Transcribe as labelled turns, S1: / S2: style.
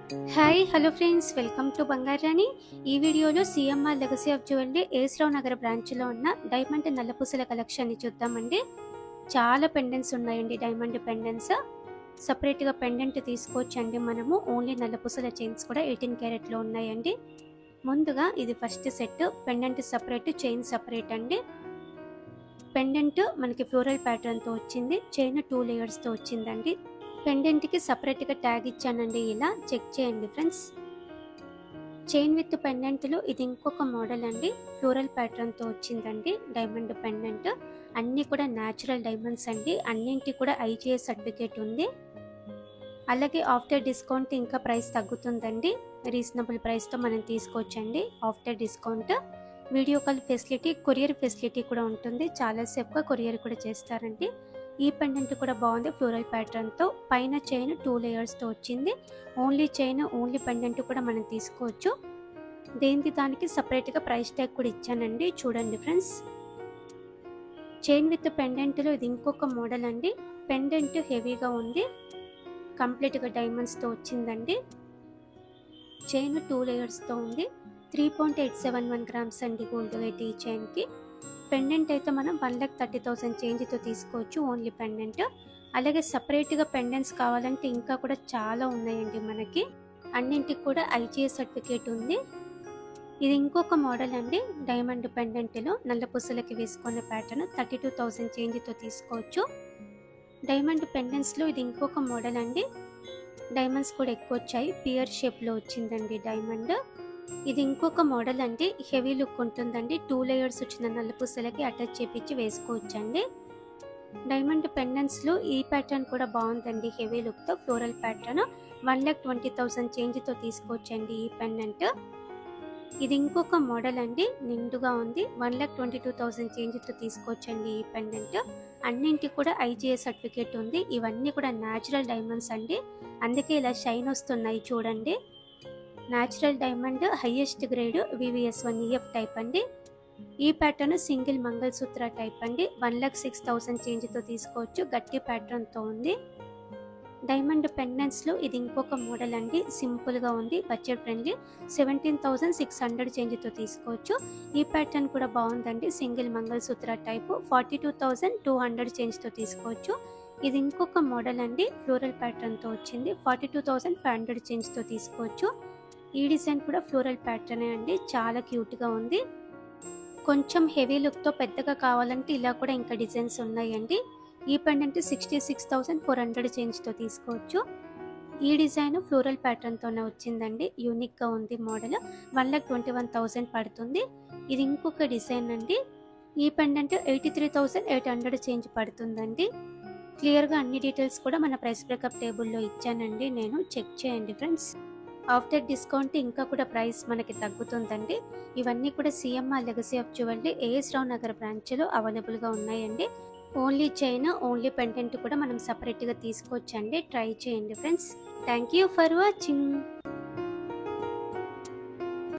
S1: Hi hello friends, welcome to Bangarani. ఈ వీడియోలో CMR legacy of jewellery ఏస్రావు నగర్ బ్రాంచ్లో ఉన్న డైమండ్ నల్లపూసల కలెక్షన్ని చూద్దామండి. చాలా పెండెంట్స్ ఉన్నాయండి, డైమండ్ పెండెంట్స్. సపరేట్గా పెండెంట్ తీసుకోవచ్చండి మనము. ఓన్లీ నల్లపూసల చైన్స్ కూడా 18 క్యారెట్లో ఉన్నాయండి. ముందుగా ఇది first set. Pendant separate, chain separate అండి. పెండెంట్ మనకి ఫ్లోరల్ ప్యాటర్న్తో వచ్చింది. చైన్ 2 లేయర్స్తో వచ్చిందండి. పెండెంట్కి సపరేట్గా ట్యాగ్ ఇచ్చానండి, ఇలా చెక్ చేయండి ఫ్రెండ్స్. చైన్ విత్ పెండెంట్లో ఇది ఇంకొక మోడల్ అండి. ఫ్లోరల్ ప్యాటర్న్తో వచ్చిందండి డైమండ్ పెండెంట్. అన్నీ కూడా న్యాచురల్ డైమండ్స్ అండి. అన్నింటి కూడా IGS సర్టిఫికేట్ ఉంది. అలాగే ఆఫ్టర్ డిస్కౌంట్ ఇంకా ప్రైస్ తగ్గుతుందండి. రీజనబుల్ ప్రైస్తో మనం తీసుకోవచ్చండి. After discount video call facility, courier facility కూడా ఉంటుంది. చాలా సేఫ్గా కొరియర్ కూడా చేస్తారండి. ఈ పెండెంట్ కూడా బాగుంది, ఫ్లోరల్ ప్యాటర్న్తో. పైన చైన్ 2 లేయర్స్తో వచ్చింది. ఓన్లీ చైన్, ఓన్లీ పెండెంట్ కూడా మనం తీసుకోవచ్చు. దేనికి దానికి సపరేట్గా ప్రైస్ ట్యాగ్ కూడా ఇచ్చానండి, చూడండి ఫ్రెండ్స్. చైన్ విత్ పెండెంట్లో ఇది ఇంకొక మోడల్ అండి. పెండెంట్ హెవీగా ఉంది, కంప్లీట్గా డైమండ్స్తో వచ్చిందండి. చైన్ 2 లేయర్స్తో ఉంది. 3.871 గ్రామ్స్ అండి గోల్డ్ వెయిట్ ఈ చైన్కి. పెండెంట్ అయితే మనం 1,30,000 చేంజ్తో తీసుకోవచ్చు, ఓన్లీ పెండెంట్. అలాగే సపరేట్గా పెండెంట్స్ కావాలంటే ఇంకా కూడా చాలా ఉన్నాయండి మనకి. అన్నింటికి కూడా IGS సర్టిఫికేట్ ఉంది. ఇది ఇంకొక మోడల్ అండి. డైమండ్ పెండెంట్లో నల్లపూసలకి వేసుకునే ప్యాటర్న్ 32,000 చేంజ్తో తీసుకోవచ్చు. డైమండ్ పెండెంట్స్లో ఇది ఇంకొక మోడల్ అండి. డైమండ్స్ కూడా ఎక్కువ వచ్చాయి, పియర్ షేప్లో వచ్చిందండి డైమండ్. ఇది ఇంకొక మోడల్ అండి. హెవీ లుక్ ఉంటుందండి. 2 లేయర్స్ వచ్చిన నల్లపూసలకి అటాచ్ చేపించి వేసుకోవచ్చండి. డైమండ్ పెండెంట్స్లో ఈ ప్యాటర్న్ కూడా బాగుందండి, హెవీ లుక్తో. ఫ్లోరల్ ప్యాటర్న్ 1,20,000 చేంజ్తో తీసుకోవచ్చండి ఈ పెండెంట్. ఇది ఇంకొక మోడల్ అండి, నిండుగా ఉంది. 1,22,000 చేంజ్తో తీసుకోవచ్చండి ఈ పెండెంట్. అన్నింటికి కూడా IGS సర్టిఫికేట్ ఉంది. ఇవన్నీ కూడా న్యాచురల్ డైమండ్స్ అండి, అందుకే ఇలా షైన్ వస్తున్నాయి చూడండి. Natural diamond, highest grade VVS1 EF type అండి. ఈ ప్యాటర్న్ సింగిల్ మంగళసూత్ర టైప్ అండి. 1,06,000 చేంజ్తో తీసుకోవచ్చు, గట్టి ప్యాటర్న్తో ఉంది. డైమండ్ పెండెంట్స్లో ఇది ఇంకొక మోడల్ అండి. సింపుల్గా ఉంది, బడ్జెట్ ఫ్రెండ్లీ. 17,600 చేంజ్తో తీసుకోవచ్చు. ఈ ప్యాటర్న్ కూడా బాగుందండి, సింగిల్ మంగళసూత్ర టైపు. 42,200 చేంజ్తో తీసుకోవచ్చు. ఇది ఇంకొక మోడల్ అండి, ఫ్లోరల్ ప్యాటర్న్తో వచ్చింది. 42,500 చేంజ్తో తీసుకోవచ్చు. ఈ డిజైన్ కూడా ఫ్లోరల్ ప్యాటర్నే అండి, చాలా క్యూట్గా ఉంది. కొంచెం హెవీ లుక్తో పెద్దగా కావాలంటే ఇలా కూడా ఇంకా డిజైన్స్ ఉన్నాయండి. ఈ పెండెంట్ 66,400 చేంజ్తో తీసుకోవచ్చు. ఈ డిజైన్ ఫ్లోరల్ ప్యాటర్న్తోనే వచ్చిందండి, యూనిక్గా ఉంది మోడల్. 1,21,000 పడుతుంది. ఇది ఇంకొక డిజైన్ అండి. ఈ పెండెంట్ 83,800 చేంజ్ పడుతుందండి. క్లియర్గా అన్ని డీటెయిల్స్ కూడా మన ప్రైస్ బ్రేకప్ టేబుల్లో ఇచ్చానండి, నేను చెక్ చేయండి ఫ్రెండ్స్. ఆఫ్టర్ డిస్కౌంట్ ఇంకా కూడా ప్రైస్ మనకి తగ్గుతుందండి. ఇవన్నీ కూడా CMR legacy of jewellery AS Rao Nagar బ్రాంచ్లో అవైలబుల్గా ఉన్నాయండి. ఓన్లీ చైన్, ఓన్లీ పెండెంట్ కూడా మనం సపరేట్గా తీసుకోవచ్చండి. ట్రై చేయండి friends. Thank you for watching.